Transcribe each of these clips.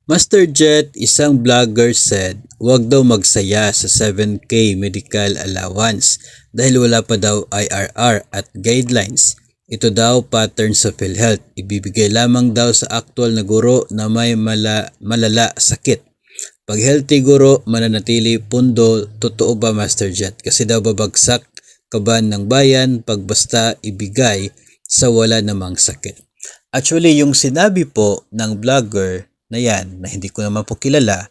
Master Jet, isang vlogger said, huwag daw magsaya sa 7K medical allowance dahil wala pa daw IRR at guidelines. Ito daw patterns sa PhilHealth. Ibibigay lamang daw sa aktual na guro na may malala sakit. Pag healthy guro, mananatili pundo. Totoo ba, Master Jet? Kasi daw babagsak kaban ng bayan pag basta ibigay sa wala namang sakit. Actually, yung sinabi po ng vlogger na yan, na hindi ko naman po kilala,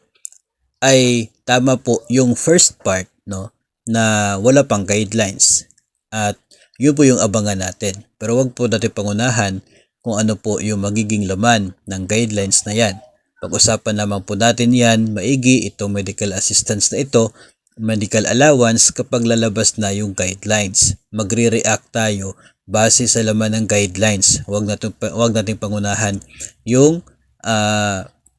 ay tama po yung first part, no, na wala pang guidelines. At yun po yung abangan natin. Pero wag po natin pangunahan kung ano po yung magiging laman ng guidelines na yan. Pag-usapan naman po natin yan, maigi itong medical assistance na ito, medical allowance kapag lalabas na yung guidelines. Magre-react tayo base sa laman ng guidelines. Wag nating pangunahan yung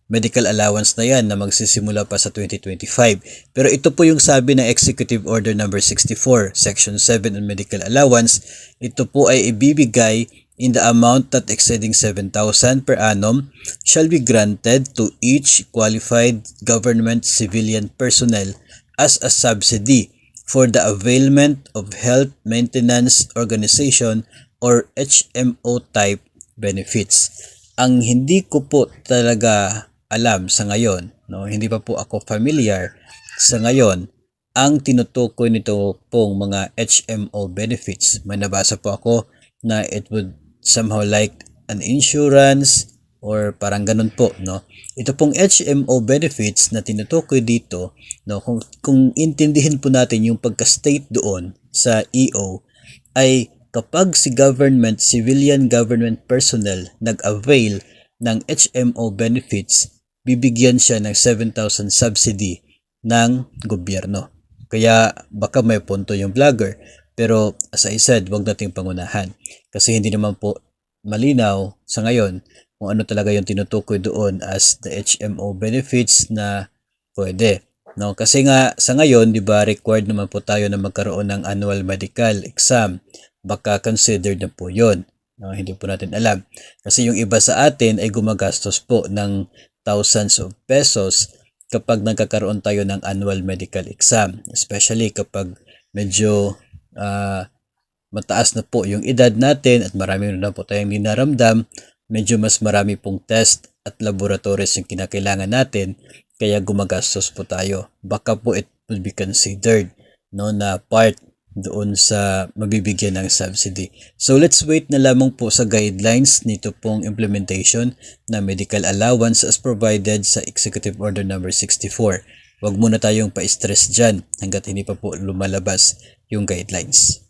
medical allowance na yan na magsisimula pa sa 2025. Pero ito po yung sabi ng Executive Order number 64, Section 7 on Medical Allowance. Ito po ay ibibigay in the amount that exceeding 7,000 per annum shall be granted to each qualified government civilian personnel as a subsidy for the availment of Health Maintenance Organization or HMO type benefits. Ang hindi ko po talaga alam sa ngayon, no, hindi pa po ako familiar sa ngayon, ang tinutukoy nito pong mga HMO benefits. May nabasa po ako na it would somehow like an insurance or parang ganun po, no. Ito pong HMO benefits na tinutukoy dito, no, kung intindihin po natin yung pagka-state doon sa EO, ay kapag si civilian government personnel nag-avail ng HMO benefits, bibigyan siya ng 7,000 subsidy ng gobyerno. Kaya baka may punto yung vlogger. Pero as I said, wag nating pangunahan. Kasi hindi naman po malinaw sa ngayon kung ano talaga yung tinutukoy doon as the HMO benefits na pwede. No, kasi nga sa ngayon, 'di ba, required naman po tayo na magkaroon ng annual medical exam. Baka considered na po 'yon. No, hindi po natin alam. Kasi yung iba sa atin ay gumagastos po ng thousands of pesos kapag nagkakaroon tayo ng annual medical exam. Especially kapag medyo mataas na po yung edad natin at marami na po tayong dinaramdam, medyo mas marami pong test at laboratories yung kinakailangan natin, kaya gumagastos po tayo. Baka po it will be considered, no, na part doon sa mabibigyan ng subsidy. So let's wait na lamang po sa guidelines nito pong implementation na medical allowance as provided sa Executive Order number 64. Huwag muna tayong pa-stress dyan hanggat hindi pa po lumalabas yung guidelines.